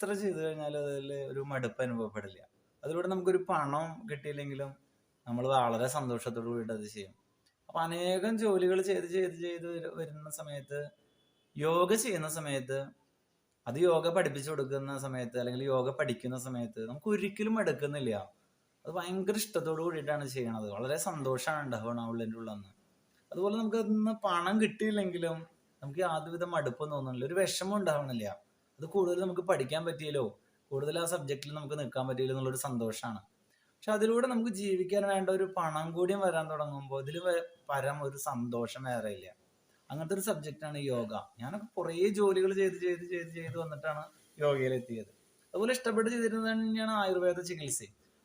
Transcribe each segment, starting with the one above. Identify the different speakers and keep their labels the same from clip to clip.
Speaker 1: എത്ര ചെയ്തു കഴിഞ്ഞാലും അതിൽ ഒരു മടുപ്പ് അനുഭവപ്പെടില്ല. അതിലൂടെ നമുക്കൊരു പണം കിട്ടിയില്ലെങ്കിലും നമ്മൾ വളരെ സന്തോഷത്തോടു കൂടിയിട്ട് അത് ചെയ്യും. അപ്പൊ അനേകം ജോലികൾ ചെയ്ത് വരുന്ന സമയത്ത്, യോഗ ചെയ്യുന്ന സമയത്ത്, അത് യോഗ പഠിപ്പിച്ചു കൊടുക്കുന്ന സമയത്ത് അല്ലെങ്കിൽ യോഗ പഠിക്കുന്ന സമയത്ത് നമുക്ക് ഒരിക്കലും എടുക്കുന്നില്ല. അത് ഭയങ്കര ഇഷ്ടത്തോടു കൂടിയിട്ടാണ് ചെയ്യണത്. വളരെ സന്തോഷമാണ് ഉണ്ടാവണം ഉള്ളിൻ്റെ ഉള്ളെന്ന്. അതുപോലെ നമുക്ക് അതിന്ന് പണം കിട്ടിയില്ലെങ്കിലും നമുക്ക് യാതൊരുവിധ മടുപ്പും തോന്നുന്നില്ല, ഒരു വിഷമം ഉണ്ടാവണില്ല. അത് കൂടുതൽ നമുക്ക് പഠിക്കാൻ പറ്റിയല്ലോ, കൂടുതൽ ആ സബ്ജക്റ്റിൽ നമുക്ക് നിൽക്കാൻ പറ്റിയല്ലോ എന്നുള്ളൊരു സന്തോഷമാണ്. പക്ഷെ അതിലൂടെ നമുക്ക് ജീവിക്കാൻ വേണ്ട ഒരു പണം കൂടിയും വരാൻ തുടങ്ങുമ്പോൾ ഇതിൽ പരം ഒരു സന്തോഷം വേറെ ഇല്ല. അങ്ങനത്തെ ഒരു സബ്ജക്റ്റാണ് യോഗ. ഞാനൊക്കെ കുറേ ജോലികൾ ചെയ്ത് വന്നിട്ടാണ് യോഗയിലെത്തിയത്. അതുപോലെ ഇഷ്ടപ്പെട്ട് ചെയ്തിരുന്നത് തന്നെയാണ് ആയുർവേദ ചികിത്സ.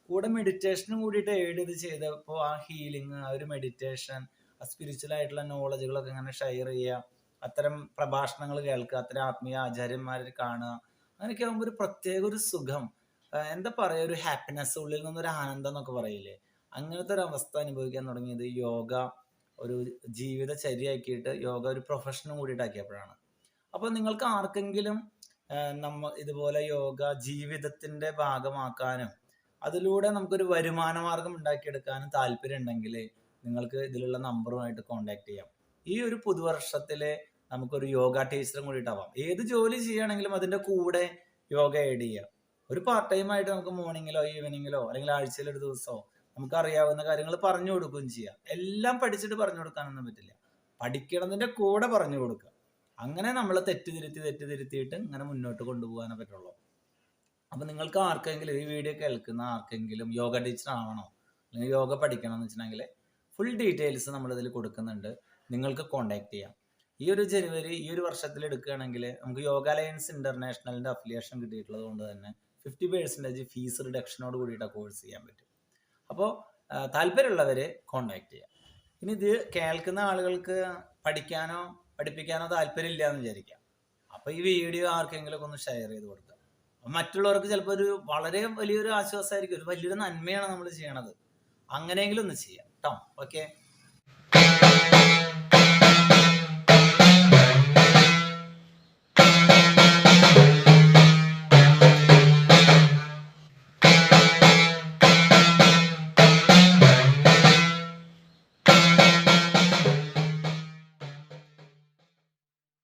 Speaker 1: കൂടെ മെഡിറ്റേഷനും കൂടിയിട്ട് എയ്ഡ് ചെയ്ത് ചെയ്തപ്പോൾ ആ ഹീലിംഗ്, ആ ഒരു മെഡിറ്റേഷൻ, ആ സ്പിരിച്വൽ ആയിട്ടുള്ള നോളജുകളൊക്കെ ഇങ്ങനെ ഷെയർ ചെയ്യുക, അത്തരം പ്രഭാഷണങ്ങൾ കേൾക്കുക, അത്തരം ആത്മീയ ആചാര്യന്മാരെ കാണുക, അങ്ങനെയൊക്കെ ആകുമ്പോൾ ഒരു പ്രത്യേക ഒരു സുഖം, എന്താ പറയുക, ഒരു ഹാപ്പിനെസ്, ഉള്ളിൽ നിന്നൊരു ആനന്ദം എന്നൊക്കെ പറയില്ലേ, അങ്ങനത്തെ ഒരു അവസ്ഥ അനുഭവിക്കാൻ തുടങ്ങിയത് യോഗ ഒരു ജീവിതചര്യയാക്കിയിട്ട്, യോഗ ഒരു പ്രൊഫഷനും കൂടിയിട്ടാക്കിയപ്പോഴാണ്. അപ്പോൾ നിങ്ങൾക്ക് ആർക്കെങ്കിലും ഇതുപോലെ യോഗ ജീവിതത്തിന്റെ ഭാഗമാക്കാനും അതിലൂടെ നമുക്കൊരു വരുമാന മാർഗം ഉണ്ടാക്കിയെടുക്കാനും താല്പര്യം ഉണ്ടെങ്കിൽ നിങ്ങൾക്ക് ഇതിലുള്ള നമ്പറുമായിട്ട് കോൺടാക്ട് ചെയ്യാം. ഈ ഒരു പുതുവർഷത്തിലെ നമുക്കൊരു യോഗ ടീച്ചറും കൂടിയിട്ടാവാം. ഏത് ജോലി ചെയ്യുകയാണെങ്കിലും അതിൻ്റെ കൂടെ യോഗ ആഡ് ചെയ്യുക. ഒരു പാർട്ട് ടൈം ആയിട്ട് നമുക്ക് മോർണിംഗിലോ ഈവനിങ്ങിലോ അല്ലെങ്കിൽ ആഴ്ചയിൽ ഒരു ദിവസമോ നമുക്ക് അറിയാവുന്ന കാര്യങ്ങൾ പറഞ്ഞു കൊടുക്കുകയും ചെയ്യാം. എല്ലാം പഠിച്ചിട്ട് പറഞ്ഞു കൊടുക്കാനൊന്നും പറ്റില്ല, പഠിക്കണതിൻ്റെ കൂടെ പറഞ്ഞു കൊടുക്കുക. അങ്ങനെ നമ്മൾ തെറ്റിതിരുത്തിയിട്ട് ഇങ്ങനെ മുന്നോട്ട് കൊണ്ടുപോകാനേ പറ്റുള്ളൂ. അപ്പം നിങ്ങൾക്ക് ആർക്കെങ്കിലും, ഈ വീഡിയോ കേൾക്കുന്ന ആർക്കെങ്കിലും യോഗ ടീച്ചർ ആവണോ അല്ലെങ്കിൽ യോഗ പഠിക്കണം എന്ന് വെച്ചിട്ടുണ്ടെങ്കിൽ ഫുൾ ഡീറ്റെയിൽസ് നമ്മളിതിൽ കൊടുക്കുന്നുണ്ട്, നിങ്ങൾക്ക് കോൺടാക്ട് ചെയ്യാം. ഈ ഒരു ജനുവരി, ഈ ഒരു വർഷത്തിൽ എടുക്കുകയാണെങ്കിൽ നമുക്ക് യോഗ അലയൻസ് ഇന്റർനാഷണലിൻ്റെ അഫിലിയേഷൻ കിട്ടിയിട്ടുള്ളത് കൊണ്ട് തന്നെ 50% ഫീസ് റിഡക്ഷനോട് കൂടിയിട്ട് കോഴ്സ് ചെയ്യാൻ പറ്റും. അപ്പോൾ താല്പര്യമുള്ളവർ കോൺടാക്ട് ചെയ്യാം. ഇനി ഇത് കേൾക്കുന്ന ആളുകൾക്ക് പഠിക്കാനോ പഠിപ്പിക്കാനോ താല്പര്യമില്ല എന്ന് വിചാരിക്കാം. അപ്പോൾ ഈ വീഡിയോ ആർക്കെങ്കിലും ഒന്ന് ഷെയർ ചെയ്ത് കൊടുക്കുക. മറ്റുള്ളവർക്ക് ചിലപ്പോൾ ഒരു വളരെ വലിയൊരു ആശ്വാസമായിരിക്കും, ഒരു വലിയൊരു നന്മയാണ് നമ്മൾ ചെയ്യണത്. അങ്ങനെയെങ്കിലും ഒന്ന് ചെയ്യാം കേട്ടോ. ഓക്കെ.